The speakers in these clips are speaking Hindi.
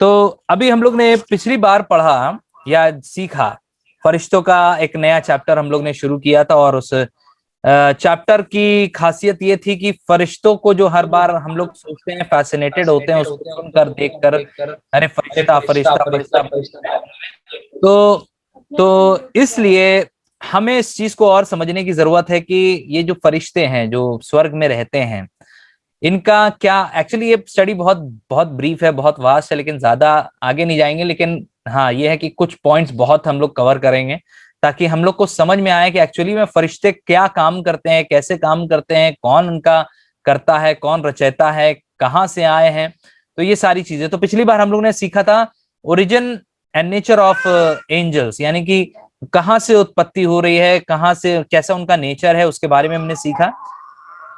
तो अभी हम लोग ने पिछली बार पढ़ा या सीखा, फरिश्तों का एक नया चैप्टर हम लोग ने शुरू किया था। और उस चैप्टर की खासियत ये थी कि फरिश्तों को जो हर बार हम लोग सोचते हैं, फैसिनेटेड होते हैं उसको सुनकर देखकर, अरे फरिश्ता फरिश्ता फरिश्ता। तो इसलिए हमें इस चीज को और समझने की जरूरत है कि ये जो फरिश्ते हैं जो स्वर्ग में रहते हैं, इनका क्या एक्चुअली, ये स्टडी बहुत बहुत ब्रीफ है, बहुत वास्ट है, लेकिन ज्यादा आगे नहीं जाएंगे। लेकिन हाँ, ये है कि कुछ पॉइंट्स बहुत हम लोग कवर करेंगे ताकि हम लोग को समझ में आए कि एक्चुअली में फरिश्ते क्या काम करते हैं, कैसे काम करते हैं, कौन उनका करता है, कौन रचयिता है, कहाँ से आए हैं। तो ये सारी चीजें तो पिछली बार हम लोग ने सीखा था, origin and nature of angels, यानी कि कहाँ से उत्पत्ति हो रही है, कहाँ से कैसा उनका नेचर है, उसके बारे में हमने सीखा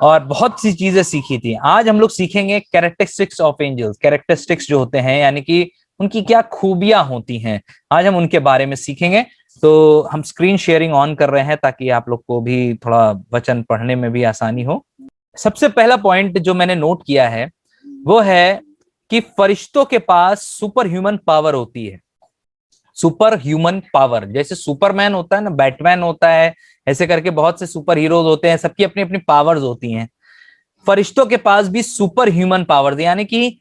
और बहुत सी चीजें सीखी थी। आज हम लोग सीखेंगे कैरेक्टरिस्टिक्स ऑफ एंजल्स। कैरेक्टरिस्टिक्स जो होते हैं यानी कि उनकी क्या खूबियां होती हैं, आज हम उनके बारे में सीखेंगे। तो हम स्क्रीन शेयरिंग ऑन कर रहे हैं ताकि आप लोग को भी थोड़ा वचन पढ़ने में भी आसानी हो। सबसे पहला पॉइंट जो मैंने नोट किया है वो है कि फरिश्तों के पास सुपर ह्यूमन पावर होती है। सुपर ह्यूमन पावर, जैसे सुपरमैन होता है ना, बैटमैन होता है, ऐसे करके बहुत से सुपर हीरोज होते हैं, सबकी अपनी अपनी पावर्स होती हैं। फरिश्तों के पास भी सुपर ह्यूमन पावर्स, यानी कि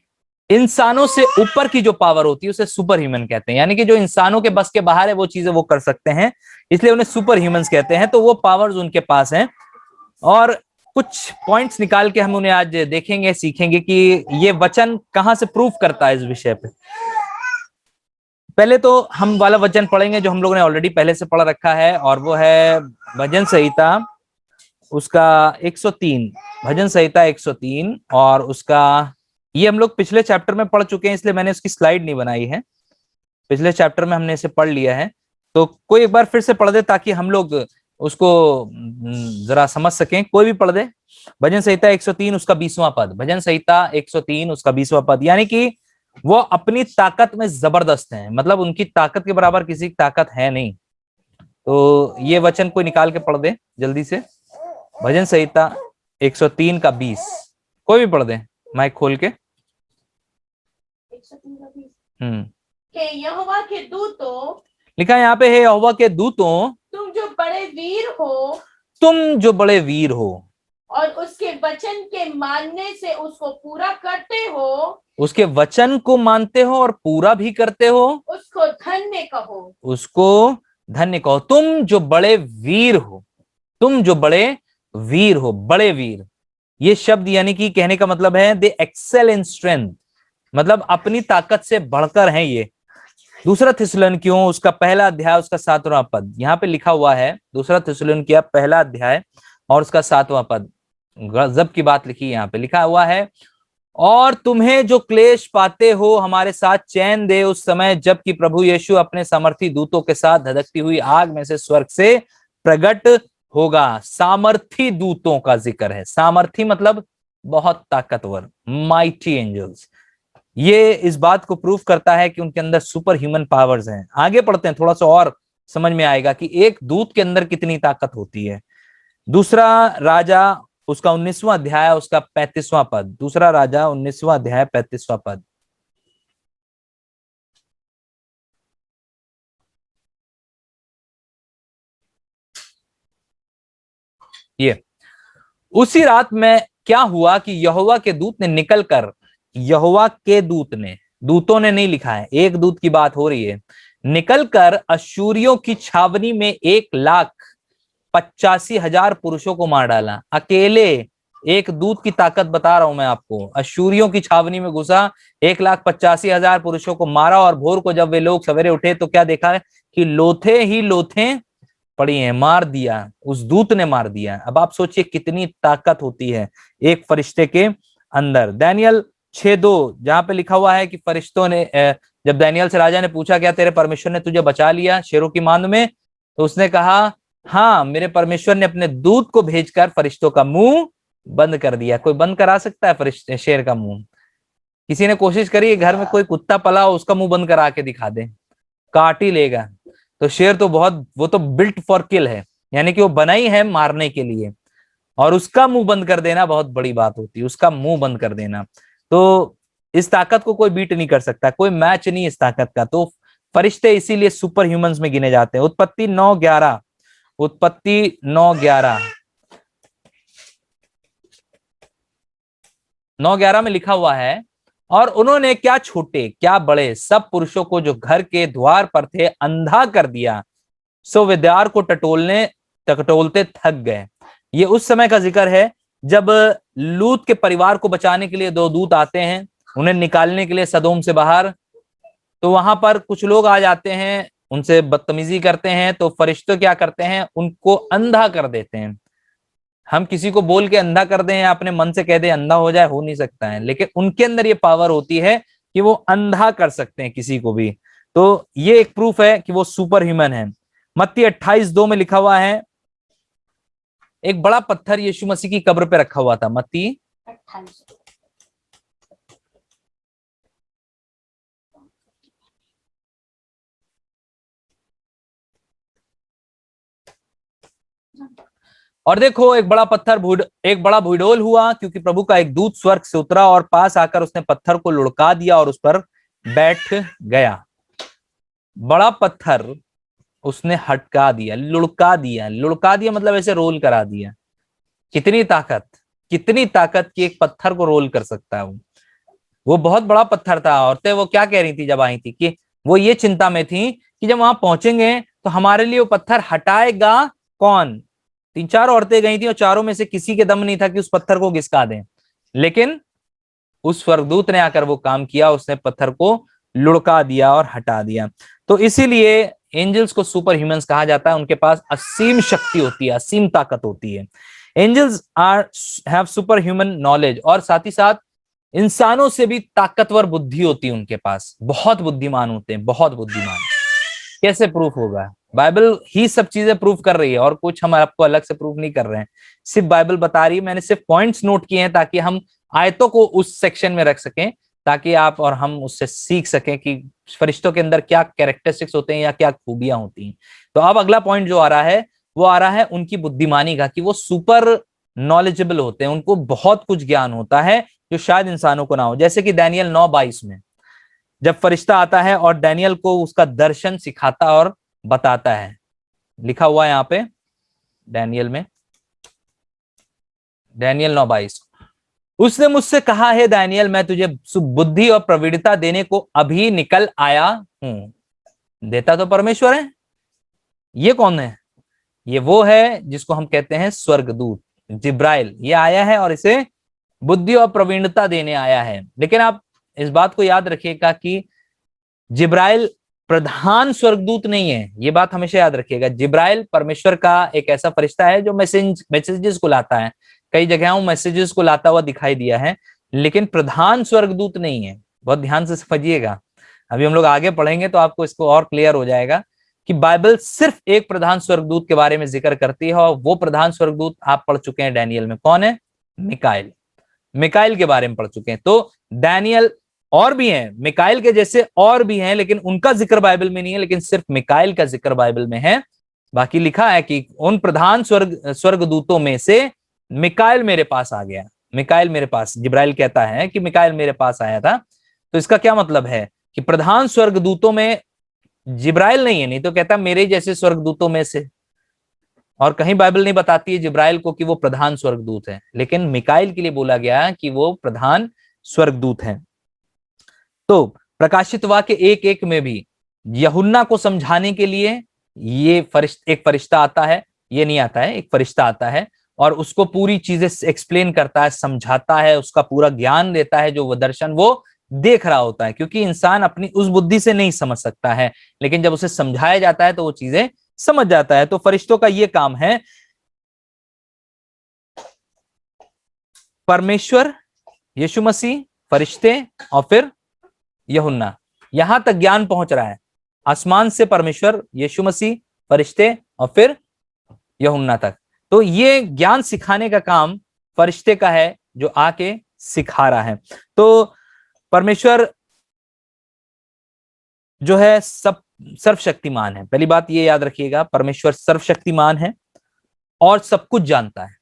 इंसानों से ऊपर की जो पावर होती है उसे सुपर ह्यूमन कहते हैं। यानी कि जो इंसानों के बस के बाहर है वो चीजें वो कर सकते हैं, इसलिए उन्हें सुपर ह्यूमंस कहते हैं। तो वो पावर्स उनके पास हैं और कुछ पॉइंट्स निकाल के हम उन्हें आज देखेंगे, सीखेंगे कि ये वचन कहां से प्रूव करता है इस विषय पे। पहले तो हम वाला वचन पढ़ेंगे जो हम लोगों ने ऑलरेडी पहले से पढ़ रखा है, और वो है भजन संहिता उसका 103। भजन संहिता 103 और उसका, ये हम लोग पिछले चैप्टर में पढ़ चुके हैं इसलिए मैंने उसकी स्लाइड नहीं बनाई है। पिछले चैप्टर में हमने इसे पढ़ लिया है, तो कोई एक बार फिर से पढ़ दे ताकि हम लोग उसको जरा समझ सकें। कोई भी पढ़ दे। भजन संहिता 103 उसका 20वां पद। भजन संहिता 103 उसका 20वां पद। यानी कि वो अपनी ताकत में जबरदस्त हैं, मतलब उनकी ताकत के बराबर किसी की ताकत है नहीं। तो ये वचन कोई निकाल के पढ़ दे जल्दी से। भजन संहिता 103 का 20, कोई भी पढ़ दे माइक खोल के। 103 का 20। हे यहोवा के दूतों, लिखा है यहाँ पे, हे यहोवा के दूतों, तुम जो बड़े वीर हो, तुम जो बड़े वीर हो और उसके वचन के मानने से उसको पूरा करते हो, उसके वचन को मानते हो और पूरा भी करते हो, उसको धन्य कहो। उसको धन्य कहो। तुम जो बड़े वीर हो, तुम जो बड़े वीर हो, बड़े वीर, ये शब्द यानी कि कहने का मतलब है दे एक्सेल इन स्ट्रेंथ, मतलब अपनी ताकत से बढ़कर हैं ये। दूसरा थिस्सलुनीकियों उसका पहला अध्याय उसका 7वां पद, यहाँ पे लिखा हुआ है। दूसरा थिस्सलुनीकियों पहला अध्याय और उसका 7वां पद, गजब की बात लिखी यहाँ पे। लिखा हुआ है, और तुम्हें जो क्लेश पाते हो हमारे साथ चैन दे उस समय जबकि प्रभु यीशु अपने सामर्थी दूतों के साथ धधकती हुई आग में से स्वर्ग से प्रकट होगा। सामर्थी दूतों का जिक्र है। सामर्थी मतलब बहुत ताकतवर, माइटी एंजल्स। ये इस बात को प्रूव करता है कि उनके अंदर सुपर ह्यूमन पावर्स हैं। आगे पढ़ते हैं, थोड़ा सा और समझ में आएगा कि एक दूत के अंदर कितनी ताकत होती है। दूसरा राजा उसका 19वां अध्याय उसका 35वां पद। दूसरा राजा 19वां अध्याय 35वां पद। ये उसी रात में क्या हुआ कि यहोवा के दूत ने निकलकर, यहोवा के दूत ने, दूतों ने नहीं लिखा है, एक दूत की बात हो रही है, निकलकर अश्शूरियों की छावनी में 1,85,000 पुरुषों को मार डाला। अकेले एक दूत की ताकत बता रहा हूं मैं आपको। अश्शूरियों की छावनी में घुसा, 1,85,000 पुरुषों को मारा, और भोर को जब वे लोग सवेरे उठे तो क्या देखा कि लोथे ही लोथे पड़ी हैं। मार दिया, उस दूत ने मार दिया। अब आप सोचिए कितनी ताकत होती है एक फरिश्ते के अंदर। दानियल 6:2 जहां पे लिखा हुआ है कि फरिश्तों ने, जब दानियल से राजा ने पूछा क्या तेरे परमेश्वर ने तुझे बचा लिया शेरों की मांद में, तो उसने कहा हाँ, मेरे परमेश्वर ने अपने दूत को भेजकर फरिश्तों का मुंह बंद कर दिया। कोई बंद करा सकता है फरिश्ते शेर का मुंह? किसी ने कोशिश करी है? घर में कोई कुत्ता पला हो उसका मुंह बंद करा के दिखा दे, काट ही लेगा। तो शेर तो बहुत, वो तो बिल्ट फॉर किल है, यानी कि वो बना ही है मारने के लिए, और उसका मुंह बंद कर देना बहुत बड़ी बात होती है, उसका मुंह बंद कर देना। तो इस ताकत को कोई बीट नहीं कर सकता, कोई मैच नहीं इस ताकत का। तो फरिश्ते इसीलिए सुपर ह्यूमंस में गिने जाते हैं। उत्पत्ति 9:11, उत्पत्ति 9:11 में लिखा हुआ है, और उन्होंने क्या छोटे क्या बड़े सब पुरुषों को जो घर के द्वार पर थे अंधा कर दिया, सो वे द्वार को टटोलते थक गए। ये उस समय का जिक्र है जब लूत के परिवार को बचाने के लिए 2 दूत आते हैं, उन्हें निकालने के लिए सदोम से बाहर। तो वहां पर कुछ लोग आ जाते हैं, उनसे बदतमीजी करते हैं, तो फरिश्ते क्या करते हैं, उनको अंधा कर देते हैं। हम किसी को बोल के अंधा कर दें या अपने मन से कह दें अंधा हो जाए, हो नहीं सकता है, लेकिन उनके अंदर ये पावर होती है कि वो अंधा कर सकते हैं किसी को भी। तो ये एक प्रूफ है कि वो सुपर ह्यूमन है। मत्ती 28:2 में लिखा हुआ है, एक बड़ा पत्थर यीशु मसीह की कब्र पे रखा हुआ था। मत्ती 28। और देखो एक बड़ा भूडोल हुआ, क्योंकि प्रभु का एक दूत स्वर्ग से उतरा और पास आकर उसने पत्थर को लुढ़का दिया और उस पर बैठ गया। बड़ा पत्थर उसने हटका दिया, लुढ़का दिया मतलब ऐसे रोल करा दिया। कितनी ताकत कि एक पत्थर को रोल कर सकता है वो बहुत बड़ा पत्थर था। औरतें वो क्या कह रही थी जब आई थी, कि वो ये चिंता में थी कि जब वहां पहुंचेंगे तो हमारे लिए वो पत्थर हटाएगा कौन। 3-4 औरतें गई थी और चारों में से किसी के दम नहीं था कि उस पत्थर को घिसका दें, लेकिन उस स्वर्गदूत ने आकर वो काम किया, उसने पत्थर को लुढ़का दिया और हटा दिया। तो इसीलिए एंजल्स को सुपर ह्यूमंस कहा जाता है। उनके पास असीम शक्ति होती है, असीम ताकत होती है। Angels have super human knowledge, और साथ ही साथ इंसानों से भी ताकतवर बुद्धि होती है उनके पास। बहुत बुद्धिमान होते हैं, बहुत बुद्धिमान। कैसे प्रूफ होगा? बाइबल ही सब चीजें प्रूफ कर रही है, और कुछ हम आपको अलग से प्रूफ नहीं कर रहे हैं, सिर्फ बाइबल बता रही है। मैंने सिर्फ पॉइंट्स नोट किए हैं ताकि हम आयतों को उस सेक्शन में रख सकें, ताकि आप और हम उससे सीख सकें कि फरिश्तों के अंदर क्या कैरेक्टरिस्टिक्स होते हैं या क्या खूबियां होती हैं। तो अब अगला पॉइंट जो आ रहा है वो आ रहा है उनकी बुद्धिमानी का, कि वो सुपर नॉलेजेबल होते हैं, उनको बहुत कुछ ज्ञान होता है जो शायद इंसानों को ना हो। जैसे कि दानियल 9:22 में जब फरिश्ता आता है और दानियल को उसका दर्शन सिखाता और बताता है, लिखा हुआ है यहाँ पे दानियल में, दानियल 9:22, उसने मुझसे कहा है दानियल, मैं तुझे बुद्धि और प्रवीणता देने को अभी निकल आया हूं। देता तो परमेश्वर है। ये कौन है? ये वो है जिसको हम कहते हैं स्वर्गदूत जिब्राइल। ये आया है और इसे बुद्धि और प्रवीणता देने आया है। लेकिन आप इस बात को याद रखिएगा कि जिब्राइल प्रधान स्वर्गदूत नहीं है। ये बात हमेशा याद रखिएगा। जिब्राइल परमेश्वर का एक ऐसा फरिश्ता है जो मैसेजेस को लाता है। कई जगहों मैसेजेस को लाता हुआ दिखाई दिया है, लेकिन प्रधान स्वर्गदूत नहीं है। बहुत ध्यान से समझिएगा, अभी हम लोग आगे पढ़ेंगे तो आपको इसको और क्लियर हो जाएगा कि बाइबल सिर्फ एक प्रधान स्वर्गदूत के बारे में जिक्र करती है, और वो प्रधान स्वर्गदूत आप पढ़ चुके हैं डैनियल में। कौन है? मिकाइल के बारे में पढ़ चुके हैं। तो डैनियल और भी हैं, मिकाइल के जैसे और भी हैं, लेकिन उनका जिक्र बाइबल में नहीं है, लेकिन सिर्फ मिकाइल का जिक्र बाइबल में है। बाकी लिखा है कि उन प्रधान स्वर्गदूतों में से मिकाइल मेरे पास आ गया। मिकाइल मेरे पास, जिब्राइल कहता है कि मिकाइल मेरे पास आया था। तो इसका क्या मतलब है कि प्रधान स्वर्गदूतों में जिब्राइल नहीं है, नहीं तो कहता मेरे जैसे स्वर्गदूतों में से। और कहीं बाइबल नहीं बताती है जिब्राइल को कि वो प्रधान स्वर्गदूत है, लेकिन मिकाइल के लिए बोला गया कि वो प्रधान स्वर्गदूत है। तो प्रकाशित वाक्य 1:1 में भी यूहन्ना को समझाने के लिए ये एक फरिश्ता आता है। ये नहीं आता है, एक फरिश्ता आता है और उसको पूरी चीजें एक्सप्लेन करता है, समझाता है, उसका पूरा ज्ञान देता है, जो वो दर्शन वो देख रहा होता है। क्योंकि इंसान अपनी उस बुद्धि से नहीं समझ सकता है, लेकिन जब उसे समझाया जाता है तो वो चीजें समझ जाता है। तो फरिश्तों का ये काम है। परमेश्वर, यीशु मसीह, फरिश्ते और फिर यूहन्ना, यहां तक ज्ञान पहुंच रहा है। आसमान से परमेश्वर, यीशु मसीह, फरिश्ते और फिर यूहन्ना तक। तो ये ज्ञान सिखाने का काम फरिश्ते का है जो आके सिखा रहा है। तो परमेश्वर जो है सब सर्वशक्तिमान है। पहली बात ये याद रखिएगा, परमेश्वर सर्वशक्तिमान है और सब कुछ जानता है।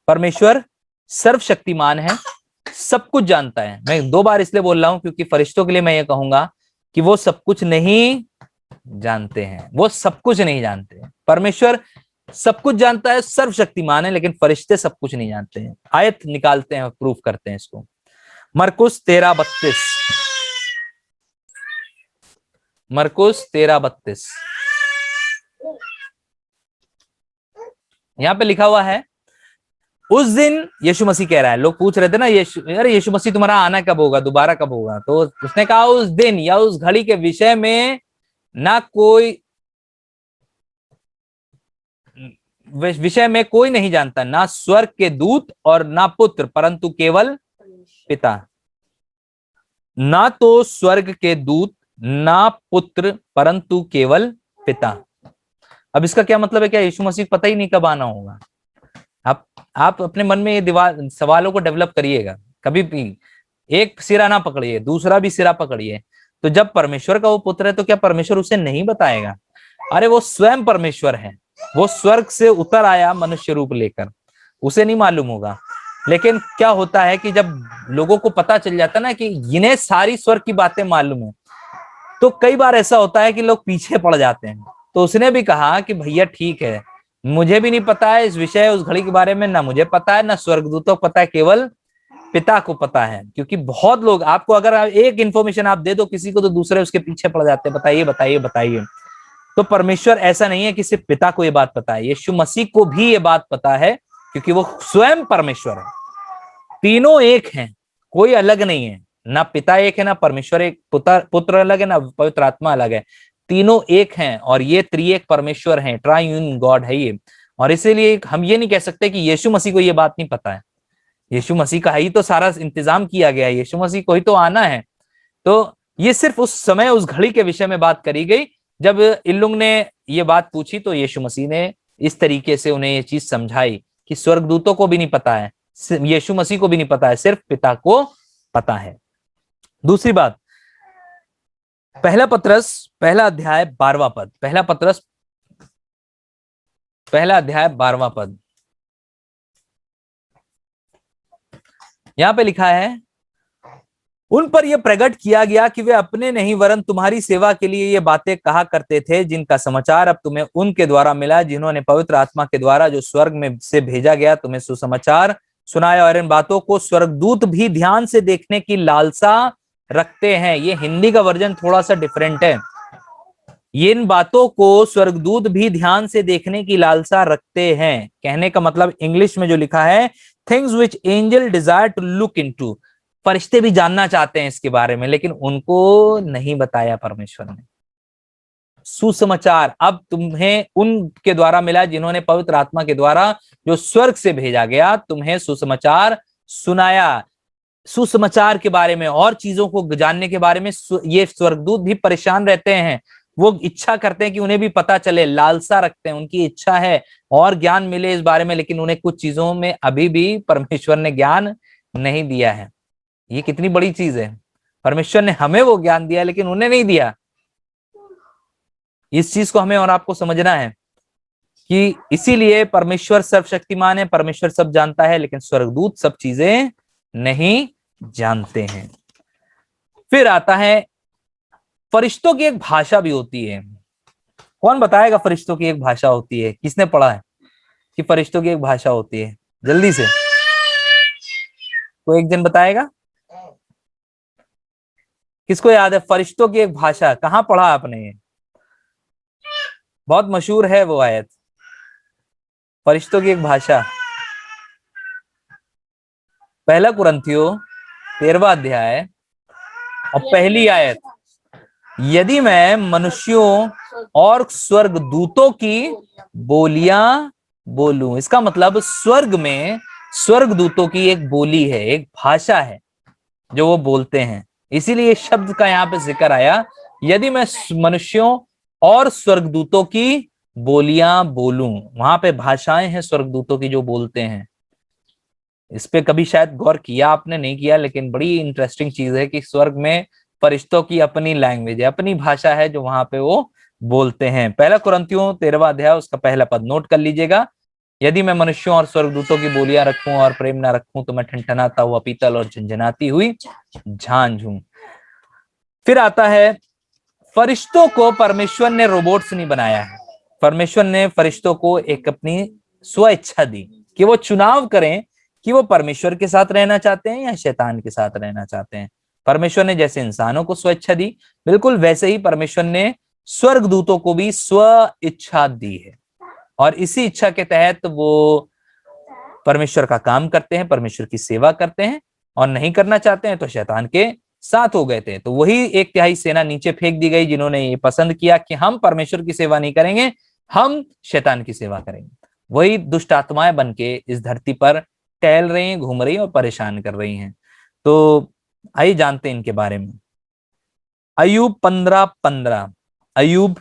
परमेश्वर सर्वशक्तिमान है सब कुछ जानता है। मैं 2 बार इसलिए बोल रहा हूं क्योंकि फरिश्तों के लिए मैं ये कहूंगा कि वो सब कुछ नहीं जानते हैं, वो सब कुछ नहीं जानते हैं। परमेश्वर सब कुछ जानता है, सर्वशक्तिमान है, लेकिन फरिश्ते सब कुछ नहीं जानते हैं। आयत निकालते हैं और प्रूफ करते हैं इसको। मरकुस 13:32, मरकुस 13:32 यहां पे लिखा हुआ है, उस दिन यीशु मसीह कह रहा है, लोग पूछ रहे थे ना अरे यीशु मसीह तुम्हारा आना कब होगा, दोबारा कब होगा, तो उसने कहा उस दिन या उस घड़ी के विषय में ना कोई विषय में कोई नहीं जानता, ना स्वर्ग के दूत और ना पुत्र, परंतु केवल पिता। ना तो स्वर्ग के दूत ना पुत्र परंतु केवल पिता। अब इसका क्या मतलब है? क्या यीशु मसीह को पता ही नहीं कब आना होगा? आप अपने मन में ये सवालों को डेवलप करिएगा। कभी भी एक सिरा ना पकड़िए, दूसरा भी सिरा पकड़िए। तो जब परमेश्वर का वो पुत्र है तो क्या परमेश्वर उसे नहीं बताएगा? अरे वो स्वयं परमेश्वर है, वो स्वर्ग से उतर आया मनुष्य रूप लेकर, उसे नहीं मालूम होगा। लेकिन क्या होता है कि जब लोगों को पता चल जाता ना कि इन्हें सारी स्वर्ग की बातें मालूम है, तो कई बार ऐसा होता है कि लोग पीछे पड़ जाते हैं। तो उसने भी कहा कि भैया ठीक है, मुझे भी नहीं पता है इस विषय उस घड़ी के बारे में, ना मुझे पता है ना स्वर्गदूतों को पता है, केवल पिता को पता है। क्योंकि बहुत लोग, आपको अगर एक इंफॉर्मेशन आप दे दो किसी को तो दूसरे उसके पीछे पड़ जाते हैं, बताइए बताइए बताइए। तो परमेश्वर ऐसा नहीं है कि सिर्फ पिता को ये बात पता है, यीशु मसीह को भी ये बात पता है, क्योंकि वो स्वयं परमेश्वर है। तीनों एक हैं, कोई अलग नहीं है। ना पिता एक है, ना परमेश्वर एक, पुत्र अलग है, ना पवित्र आत्मा अलग है। तीनों एक हैं और ये त्रिएक परमेश्वर हैं, ट्राइयून गॉड है ये। और इसीलिए हम ये नहीं कह सकते कि यीशु मसीह को ये बात नहीं पता है। यीशु मसीह का ही तो सारा इंतजाम किया गया है, यीशु मसीह को ही तो आना है। तो ये सिर्फ उस समय उस घड़ी के विषय में बात करी गई। जब इन लोग ने ये बात पूछी तो यीशु मसीह ने इस तरीके से उन्हें ये चीज समझाई कि स्वर्गदूतों को भी नहीं पता है, यीशु मसीह को भी नहीं पता है, सिर्फ पिता को पता है। दूसरी बात, पहला पत्रस पहला अध्याय 12वां पद, पहला पत्रस पहला अध्याय 12वां पद, यहां पे लिखा है, उन पर यह प्रकट किया गया कि वे अपने नहीं वरन तुम्हारी सेवा के लिए ये बातें कहा करते थे, जिनका समाचार अब तुम्हें उनके द्वारा मिला, जिन्होंने पवित्र आत्मा के द्वारा जो स्वर्ग में से भेजा गया तुम्हें सुसमाचार सुनाया। और इन बातों को स्वर्गदूत भी ध्यान से देखने की लालसा रखते हैं। ये हिंदी का वर्जन थोड़ा सा डिफरेंट है। इन बातों को स्वर्गदूत भी ध्यान से देखने की लालसा रखते हैं, कहने का मतलब इंग्लिश में जो लिखा है, things which angel desire to look into, फरिश्ते भी जानना चाहते हैं इसके बारे में, लेकिन उनको नहीं बताया परमेश्वर ने। सुसमाचार अब तुम्हें उनके द्वारा मिला, जिन्होंने पवित्र आत्मा के द्वारा जो स्वर्ग से भेजा गया तुम्हें सुसमाचार सुनाया। सुसमाचार के बारे में और चीजों को जानने के बारे में ये स्वर्गदूत भी परेशान रहते हैं। वो इच्छा करते हैं कि उन्हें भी पता चले, लालसा रखते हैं, उनकी इच्छा है और ज्ञान मिले इस बारे में, लेकिन उन्हें कुछ चीजों में अभी भी परमेश्वर ने ज्ञान नहीं दिया है। ये कितनी बड़ी चीज है, परमेश्वर ने हमें वो ज्ञान दिया लेकिन उन्हें नहीं दिया। इस चीज को हमें और आपको समझना है कि इसीलिए परमेश्वर सर्वशक्तिमान है, परमेश्वर सब जानता है, लेकिन स्वर्गदूत सब चीजें नहीं जानते हैं। फिर आता है, फरिश्तों की एक भाषा भी होती है। कौन बताएगा फरिश्तों की एक भाषा होती है? किसने पढ़ा है कि फरिश्तों की एक भाषा होती है? जल्दी से कोई एक जन बताएगा। किसको याद है फरिश्तों की एक भाषा? कहाँ पढ़ा आपने? ये बहुत मशहूर है वो आयत, फरिश्तों की एक भाषा। पहला कुरिन्थियों 13वां अध्याय और पहली आयत, यदि मैं मनुष्यों और स्वर्ग दूतों की बोलियां बोलूं, इसका मतलब स्वर्ग में स्वर्ग दूतों की एक बोली है, एक भाषा है जो वो बोलते हैं। इसीलिए शब्द का यहाँ पे जिक्र आया, यदि मैं मनुष्यों और स्वर्गदूतों की बोलियां बोलूं। वहां पे भाषाएं हैं स्वर्गदूतों की जो बोलते हैं। इस पे कभी शायद गौर किया आपने, नहीं किया, लेकिन बड़ी इंटरेस्टिंग चीज है कि स्वर्ग में फरिश्तों की अपनी लैंग्वेज है, अपनी भाषा है जो वहां पे वो बोलते हैं। पहला कुरिन्थियों 13वां अध्याय उसका पहला पद नोट कर लीजिएगा, यदि मैं मनुष्यों और स्वर्गदूतों की बोलियां रखूं और प्रेम ना रखूं तो मैं ठनठनाता हुआ पीतल और झंझनाती हुई झांझ हूं। फिर आता है, फरिश्तों को परमेश्वर ने रोबोट्स नहीं बनाया है। परमेश्वर ने फरिश्तों को एक अपनी स्व इच्छा दी कि वो चुनाव करें कि वो परमेश्वर के साथ रहना चाहते हैं या शैतान के साथ रहना चाहते हैं। परमेश्वर ने जैसे इंसानों को स्व इच्छा दी, बिल्कुल वैसे ही परमेश्वर ने स्वर्गदूतों को भी स्व इच्छा दी है, और इसी इच्छा के तहत वो परमेश्वर का काम करते हैं, परमेश्वर की सेवा करते हैं, और नहीं करना चाहते हैं तो शैतान के साथ हो गए थे। तो वही एक तिहाई सेना नीचे फेंक दी गई जिन्होंने ये पसंद किया कि हम परमेश्वर की सेवा नहीं करेंगे, हम शैतान की सेवा करेंगे। वही दुष्ट आत्माएं बन के इस धरती पर टहल रही हैं, घूम रही हैं और परेशान कर रही हैं। तो आइए जानते हैं इनके बारे में। अय्यूब 15:15, अय्यूब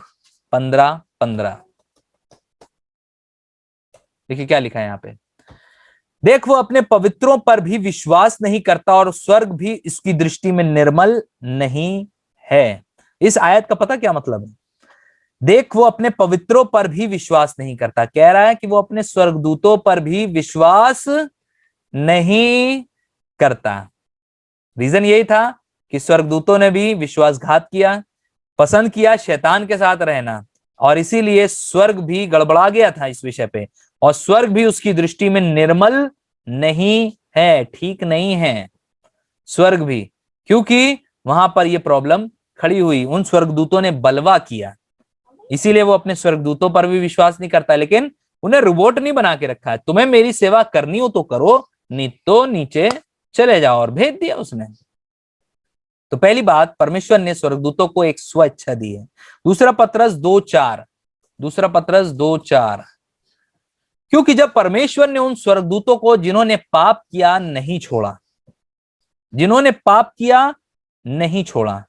15:15, देखिए क्या लिखा है यहाँ पे। देख, वो अपने पवित्रों पर भी विश्वास नहीं करता और स्वर्ग भी इसकी दृष्टि में निर्मल नहीं है। इस आयत का पता क्या मतलब है? देख, वो अपने पवित्रों पर भी विश्वास नहीं करता, कह रहा है कि वो अपने स्वर्गदूतों पर भी विश्वास नहीं करता। रीजन यही था कि स्वर्गदूतों ने भी विश्वासघात किया, पसंद किया शैतान के साथ रहना, और इसीलिए स्वर्ग भी गड़बड़ा गया था इस विषय पे, और स्वर्ग भी उसकी दृष्टि में निर्मल नहीं है, ठीक नहीं है स्वर्ग भी, क्योंकि वहां पर यह प्रॉब्लम खड़ी हुई। उन स्वर्गदूतों ने बलवा किया, इसीलिए वो अपने स्वर्गदूतों पर भी विश्वास नहीं करता। लेकिन उन्हें रोबोट नहीं बना के रखा है, तुम्हें मेरी सेवा करनी हो तो करो, नहीं तो नीचे चले जाओ, और भेज दिया उसने। तो पहली बात, परमेश्वर ने स्वर्गदूतों को एक स्व इच्छा दी है। दूसरा पत्रस 2:4, दूसरा पत्रस 2:4, क्योंकि जब परमेश्वर ने उन स्वर्गदूतों को जिन्होंने पाप किया नहीं छोड़ा, जिन्होंने पाप किया नहीं छोड़ा,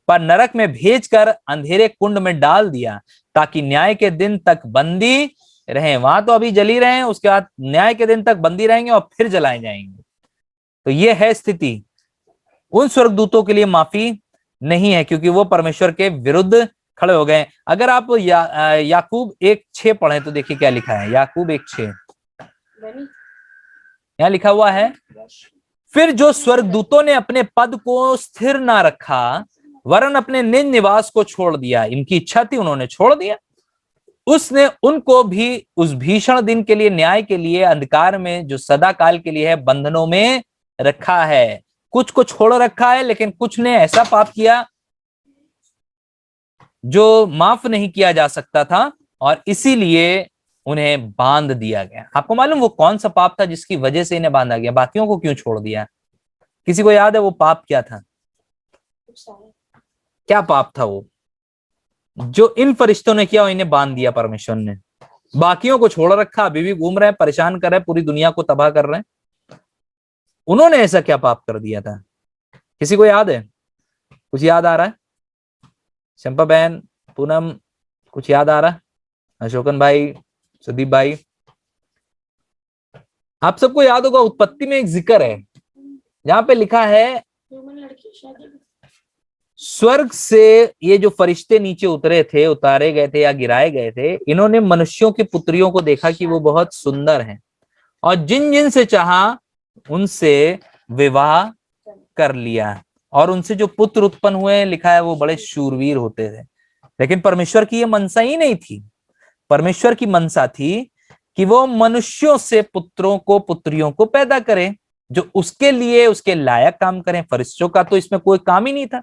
पर नरक में भेजकर अंधेरे कुंड में डाल दिया ताकि न्याय के दिन तक बंदी रहे। वहां तो अभी जली रहे हैं, उसके बाद न्याय के दिन तक बंदी रहेंगे और फिर जलाए जाएंगे। तो ये है स्थिति। उन स्वर्गदूतों के लिए माफी नहीं है, क्योंकि वो परमेश्वर के विरुद्ध खड़े हो गए। अगर आप याकूब 1:6 पढ़े तो देखिए क्या लिखा है। याकूब 1:6 यहां लिखा हुआ है, फिर जो स्वर्गदूतों ने अपने पद को स्थिर ना रखा वरन अपने निज निवास को छोड़ दिया, इनकी इच्छा थी उन्होंने छोड़ दिया, उसने उनको भी उस भीषण दिन के लिए, न्याय के लिए, अंधकार में जो सदा काल के लिए है, बंधनों में रखा है। कुछ को छोड़ रखा है, लेकिन कुछ ने ऐसा पाप किया जो माफ नहीं किया जा सकता था, और इसीलिए उन्हें बांध दिया गया। आपको मालूम वो कौन सा पाप था जिसकी वजह से इन्हें बांधा गया? बाकियों को क्यों छोड़ दिया? किसी को याद है वो पाप क्या था? क्या पाप था वो जो इन फरिश्तों ने किया और इन्हें बांध दिया परमेश्वर ने? बाकियों को छोड़ रखा, अभी भी घूम रहे हैं, परेशान कर रहे हैं, पूरी दुनिया को तबाह कर रहे हैं। उन्होंने ऐसा क्या पाप कर दिया था? किसी को याद है? कुछ याद आ रहा है? चंपा बहन, पूनम, कुछ याद आ रहा है? अशोकन भाई, सुदीप भाई, आप सबको याद होगा उत्पत्ति में एक जिक्र है जहां पे लिखा है स्वर्ग से ये जो फरिश्ते नीचे उतरे थे, उतारे गए थे या गिराए गए थे, इन्होंने मनुष्यों की पुत्रियों को देखा कि वो बहुत सुंदर हैं, और जिन जिन से चाहा उनसे विवाह कर लिया, और उनसे जो पुत्र उत्पन्न हुए, लिखा है वो बड़े शूरवीर होते थे। लेकिन परमेश्वर की ये मनसा ही नहीं थी। परमेश्वर की मनसा थी कि वो मनुष्यों से पुत्रों को, पुत्रियों को पैदा करे जो उसके लिए, उसके लायक काम करें। फरिश्तों का तो इसमें कोई काम ही नहीं था,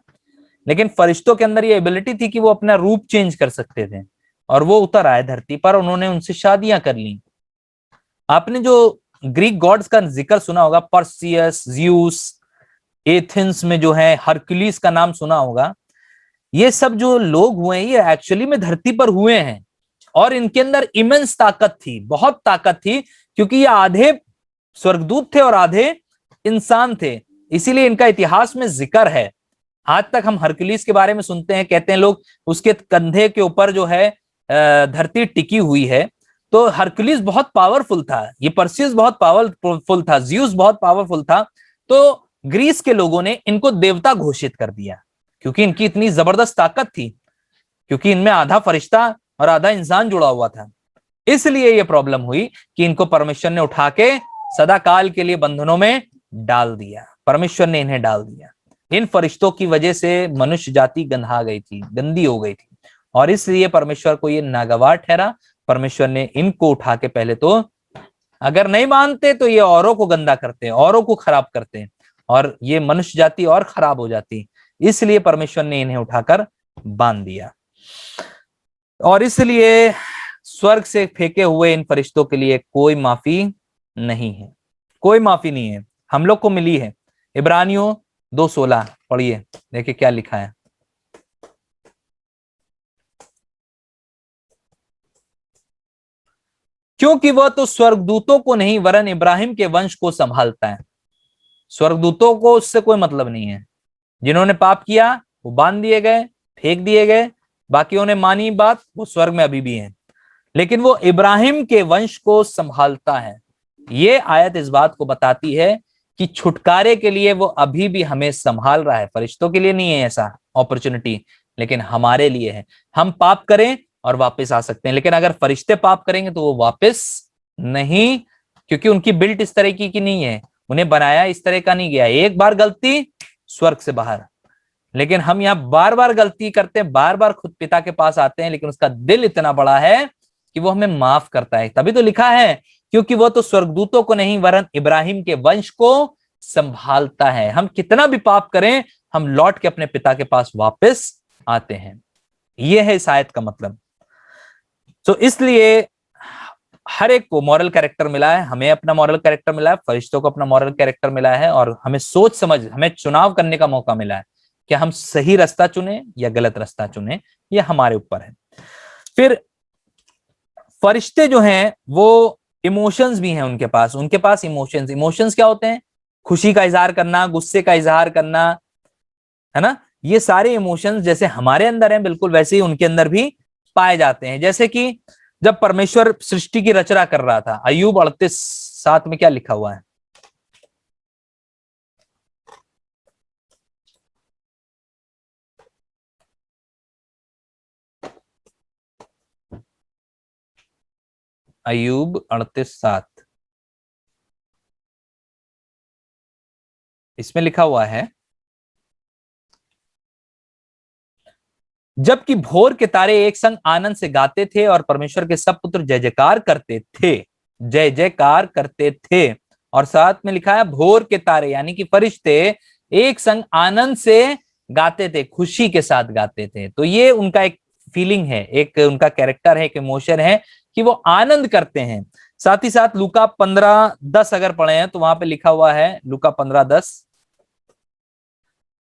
लेकिन फरिश्तों के अंदर ये एबिलिटी थी कि वो अपना रूप चेंज कर सकते थे, और वो उतर आए धरती पर, उन्होंने उनसे शादियां कर ली। आपने जो ग्रीक गॉड्स का जिक्र सुना होगा, पर्सियस, ज़्यूस, एथेंस में जो है हरक्यूलिस का नाम सुना होगा, ये सब जो लोग हुए हैं ये एक्चुअली में धरती पर हुए हैं, और इनके अंदर इमेंस ताकत थी, बहुत ताकत थी, क्योंकि ये आधे स्वर्गदूत थे और आधे इंसान थे, इसीलिए इनका इतिहास में जिक्र है। आज तक हम हरक्यूलिस के बारे में सुनते हैं, कहते हैं लोग उसके कंधे के ऊपर जो है धरती टिकी हुई है। तो हरक्यूलिस बहुत पावरफुल था, ये पर्सियस बहुत पावरफुल था, ज़्यूस बहुत पावरफुल था। तो ग्रीस के लोगों ने इनको देवता घोषित कर दिया, क्योंकि इनकी इतनी जबरदस्त ताकत थी, क्योंकि इनमें आधा फरिश्ता और आधा इंसान जुड़ा हुआ था। इसलिए ये प्रॉब्लम हुई कि इनको परमेश्वर ने उठा के सदा काल के लिए बंधनों में डाल दिया। परमेश्वर ने इन्हें डाल दिया। इन फरिश्तों की वजह से मनुष्य जाति गंधा गई थी, गंदी हो गई थी, और इसलिए परमेश्वर को ये नागवार ठहरा। परमेश्वर ने इनको उठा के, पहले तो अगर नहीं मानते तो ये औरों को गंदा करते हैं, औरों को खराब करते हैं, और ये मनुष्य जाति और खराब हो जाती, इसलिए परमेश्वर ने इन्हें उठाकर बांध दिया। और इसलिए स्वर्ग से फेंके हुए इन फरिश्तों के लिए कोई माफी नहीं है, कोई माफी नहीं है, हम लोग को मिली है। इब्रानियों 2:16 पढ़िए, देखिए क्या लिखा है। क्योंकि वह तो स्वर्गदूतों को नहीं वरन इब्राहिम के वंश को संभालता है। स्वर्गदूतों को उससे कोई मतलब नहीं है। जिन्होंने पाप किया वो बांध दिए गए, फेंक दिए गए, बाकियों ने मानी बात, वो स्वर्ग में अभी भी हैं। लेकिन वो इब्राहिम के वंश को संभालता है। ये आयत इस बात को बताती है कि छुटकारे के लिए वो अभी भी हमें संभाल रहा है। फरिश्तों के लिए नहीं है ऐसा अपॉर्चुनिटी, लेकिन हमारे लिए है। हम पाप करें और वापस आ सकते हैं, लेकिन अगर फरिश्ते पाप करेंगे तो वो वापस नहीं, क्योंकि उनकी बिल्ट इस तरह की नहीं है, उन्हें बनाया इस तरह का नहीं गया। एक बार गलती स्वर्ग से बाहर, लेकिन हम यहाँ बार बार गलती करते हैं, बार बार खुद पिता के पास आते हैं, लेकिन उसका दिल इतना बड़ा है कि वो हमें माफ करता है। तभी तो लिखा है, क्योंकि वो तो स्वर्गदूतों को नहीं वरन इब्राहिम के वंश को संभालता है। हम कितना भी पाप करें, हम लौट के अपने पिता के पास वापस आते हैं। यह है इस आयत का मतलब। तो इसलिए हर एक को मॉरल कैरेक्टर मिला है, हमें अपना मॉरल कैरेक्टर मिला है, फरिश्तों को अपना मॉरल कैरेक्टर मिला है, और हमें सोच समझ, हमें चुनाव करने का मौका मिला है कि हम सही रास्ता चुने या गलत रास्ता चुने, यह हमारे ऊपर है। फिर फरिश्ते जो हैं वो इमोशंस भी हैं उनके पास इमोशंस क्या होते हैं? खुशी का इजहार करना, गुस्से का इजहार करना, है ना। ये सारे इमोशंस जैसे हमारे अंदर हैं, बिल्कुल वैसे ही उनके अंदर भी पाए जाते हैं। जैसे कि जब परमेश्वर सृष्टि की रचना कर रहा था, अय्यूब 38:7 में क्या लिखा हुआ है? अय्यूब 38:7, इसमें लिखा हुआ है, जबकि भोर के तारे एक संग आनंद से गाते थे और परमेश्वर के सब पुत्र जय जयकार करते थे, जय जयकार करते थे। और साथ में लिखा है भोर के तारे, यानी कि फरिश्ते एक संग आनंद से गाते थे, खुशी के साथ गाते थे। तो ये उनका एक फीलिंग है, एक उनका कैरेक्टर है, एक इमोशन है कि वो आनंद करते हैं। साथ ही साथ लूका 15:10 अगर पढ़े हैं तो वहां पे लिखा हुआ है, लूका 15:10,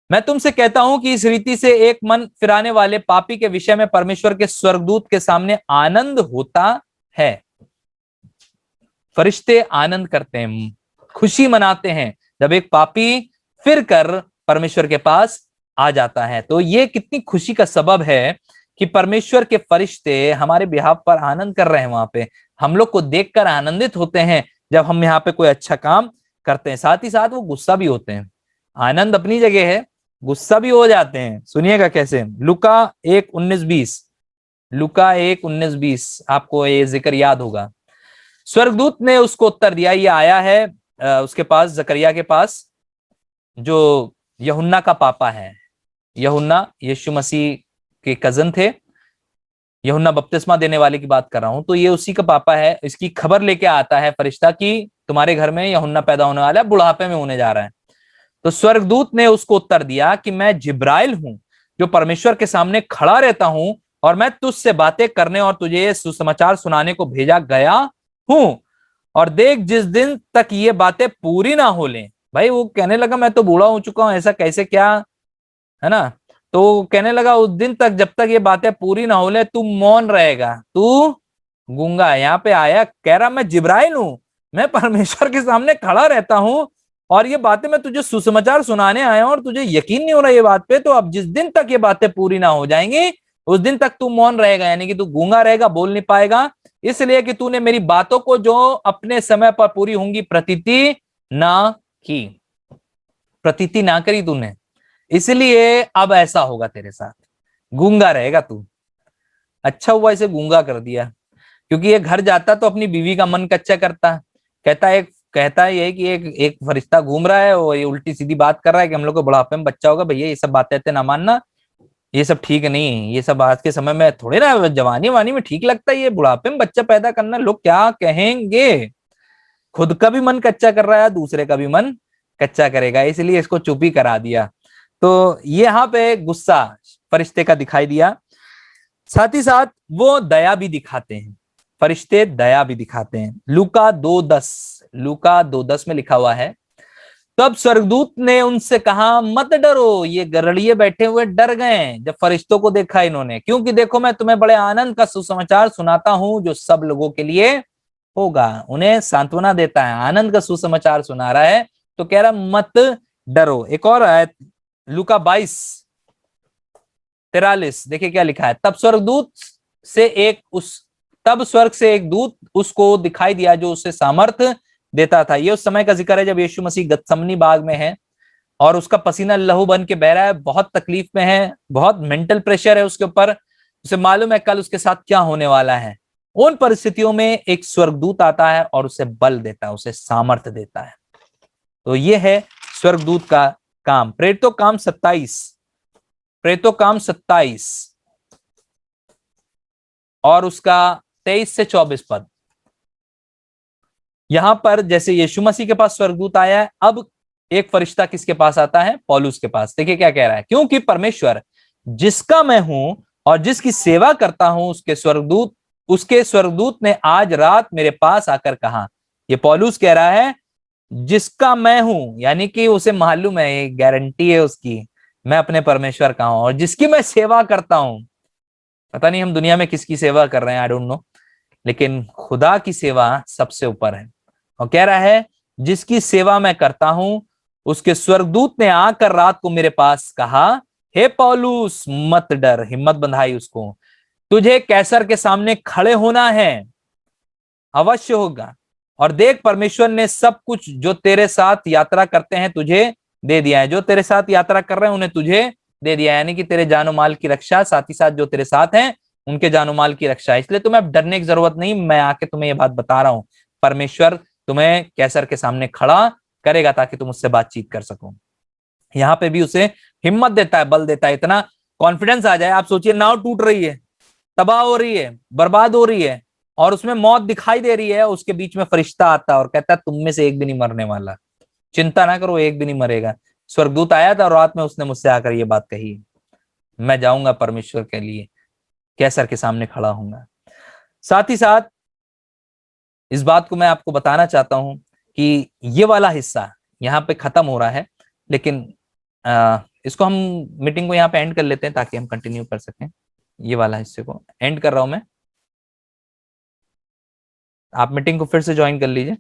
मैं तुमसे कहता हूं कि इस रीति से एक मन फिराने वाले पापी के विषय में परमेश्वर के स्वर्गदूत के सामने आनंद होता है। फरिश्ते आनंद करते हैं, खुशी मनाते हैं जब एक पापी फिर कर परमेश्वर के पास आ जाता है। तो ये कितनी खुशी का सबब है कि परमेश्वर के फरिश्ते हमारे बिहाफ पर आनंद कर रहे हैं। वहां पे हम लोग को देखकर आनंदित होते हैं जब हम यहाँ पे कोई अच्छा काम करते हैं। साथ ही साथ वो गुस्सा भी होते हैं। आनंद अपनी जगह है, गुस्सा भी हो जाते हैं। सुनिएगा कैसे, लुका 1:19-20, लुका 1:19-20, आपको ये जिक्र याद होगा। स्वर्गदूत ने उसको उत्तर दिया, ये आया है उसके पास, जकरिया के पास, जो यूहन्ना का पापा है। यूहन्ना यीशु मसीह के कजन थे, यूहन्ना बपतिस्मा देने वाले की बात कर रहा हूं। तो ये उसी का पापा है। इसकी खबर लेके आता है फरिश्ता कि तुम्हारे घर में यूहन्ना पैदा होने वाला है, बुढ़ापे में होने जा रहा है। तो स्वर्गदूत ने उसको उत्तर दिया कि मैं जिब्राइल हूं, जो परमेश्वर के सामने खड़ा रहता हूं, और मैं तुझसे बातें करने और तुझे सुसमाचार सुनाने को भेजा गया हूं। और देख, जिस दिन तक ये बातें पूरी ना हो लें, भाई वो कहने लगा मैं तो बूढ़ा हो चुका हूं, ऐसा कैसे, क्या है ना। तो कहने लगा उस दिन तक, जब तक ये बातें पूरी ना हो ले, तू मौन रहेगा, तू गूंगा। यहाँ पे आया, कह रहा मैं जिब्राइल हूं, मैं परमेश्वर के सामने खड़ा रहता हूं, और ये बातें मैं तुझे सुसमाचार सुनाने आया हूं, और तुझे यकीन नहीं हो रहा ये बात पे। तो अब जिस दिन तक ये बातें पूरी ना हो जाएंगी, उस दिन तक तू मौन रहेगा, यानी कि तू गूंगा रहेगा, बोल नहीं पाएगा, इसलिए कि तूने मेरी बातों को जो अपने समय पर पूरी होंगी प्रतीति ना की, प्रतीति ना करी तूने, इसलिए अब ऐसा होगा तेरे साथ, गूंगा रहेगा तू। अच्छा हुआ इसे गूंगा कर दिया। क्योंकि ये घर जाता तो अपनी बीवी का मन कच्चा करता है। कहता है ये कि एक फरिश्ता घूम रहा है, वो ये उल्टी सीधी बात कर रहा है कि हम लोग को बुढ़ापे में बच्चा होगा। भैया ये सब बातें ना मानना, ये सब ठीक नहीं है। ये सब आज के समय में थोड़े ना, जवानी वानी में ठीक लगता है, ये बुढ़ापे में बच्चा पैदा करना, लोग क्या कहेंगे। खुद का भी मन कच्चा कर रहा है, दूसरे का भी मन कच्चा करेगा, इसलिए इसको चुप ही करा दिया। तो यहाँ पे गुस्सा फरिश्ते का दिखाई दिया। साथ ही साथ वो दया भी दिखाते हैं, फरिश्ते दया भी दिखाते हैं। लूका 2:10 में लिखा हुआ है, तब स्वर्गदूत ने उनसे कहा, मत डरो। ये गरड़िए बैठे हुए डर गए जब फरिश्तों को देखा इन्होंने, क्योंकि देखो मैं तुम्हें बड़े आनंद का सुसमाचार सुनाता हूं जो सब लोगों के लिए होगा। उन्हें सांत्वना देता है, आनंद का सुसमाचार सुना रहा है, तो कह रहा मत डरो। एक और आयत लूका 22:43, देखिए क्या लिखा है, तब स्वर्ग से एक दूत उसको दिखाई दिया जो उसे सामर्थ्य देता था। ये उस समय का जिक्र है जब यीशु मसीह गतसमनी बाग में है और उसका पसीना लहू बन के बह रहा है, बहुत तकलीफ में है, बहुत मेंटल प्रेशर है उसके ऊपर, उसे मालूम है कल उसके साथ क्या होने वाला है। उन परिस्थितियों में एक स्वर्गदूत आता है और उसे बल देता है, उसे सामर्थ्य देता है। तो ये है स्वर्गदूत का काम। प्रेरितों काम 27 और उसका 23 से 24 पद। यहां पर जैसे यीशु मसीह के पास स्वर्गदूत आया है, अब एक फरिश्ता किसके पास आता है? पौलुस के पास। देखिए क्या कह रहा है, क्योंकि परमेश्वर जिसका मैं हूं और जिसकी सेवा करता हूं उसके स्वर्गदूत ने आज रात मेरे पास आकर कहा। ये पौलुस कह रहा है जिसका मैं हूं, यानी कि उसे मालूम है, गारंटी है उसकी, मैं अपने परमेश्वर का हूं, और जिसकी मैं सेवा करता हूं। पता नहीं हम दुनिया में किसकी सेवा कर रहे हैं, आई डोंट नो, लेकिन खुदा की सेवा सबसे ऊपर है। और कह रहा है जिसकी सेवा मैं करता हूं उसके स्वर्गदूत ने आकर रात को मेरे पास कहा, हे पौलुस मत डर। हिम्मत बंधाई उसको, तुझे कैसर के सामने खड़े होना है, अवश्य होगा। और देख परमेश्वर ने सब कुछ जो तेरे साथ यात्रा करते हैं तुझे दे दिया है। जो तेरे साथ यात्रा कर रहे हैं उन्हें तुझे दे दिया है, यानी कि तेरे जानो माल की रक्षा, साथ ही साथ जो तेरे साथ हैं उनके जानो माल की रक्षा। इसलिए तुम्हें अब डरने की जरूरत नहीं, मैं आके तुम्हें ये बात बता रहा हूं, परमेश्वर तुम्हें कैसर के सामने खड़ा करेगा ताकि तुम उससे बातचीत कर सको। यहाँ पे भी उसे हिम्मत देता है, बल देता है, इतना कॉन्फिडेंस आ जाए। आप सोचिए नाव टूट रही है, तबाह हो रही है, बर्बाद हो रही है, और उसमें मौत दिखाई दे रही है, उसके बीच में फरिश्ता आता है और कहता है तुम में से एक भी नहीं मरने वाला, चिंता ना करो, एक भी नहीं मरेगा। स्वर्गदूत आया था और रात में उसने मुझसे आकर ये बात कही, मैं जाऊंगा परमेश्वर के लिए, कैसर के सामने खड़ा होऊंगा। साथ ही साथ इस बात को मैं आपको बताना चाहता हूं कि ये वाला हिस्सा यहाँ पे खत्म हो रहा है, लेकिन इसको हम मीटिंग को यहाँ पे एंड कर लेते हैं ताकि हम कंटिन्यू कर सकें। ये वाला हिस्से को एंड कर रहा हूं मैं, आप मीटिंग को फिर से ज्वाइन कर लीजिए।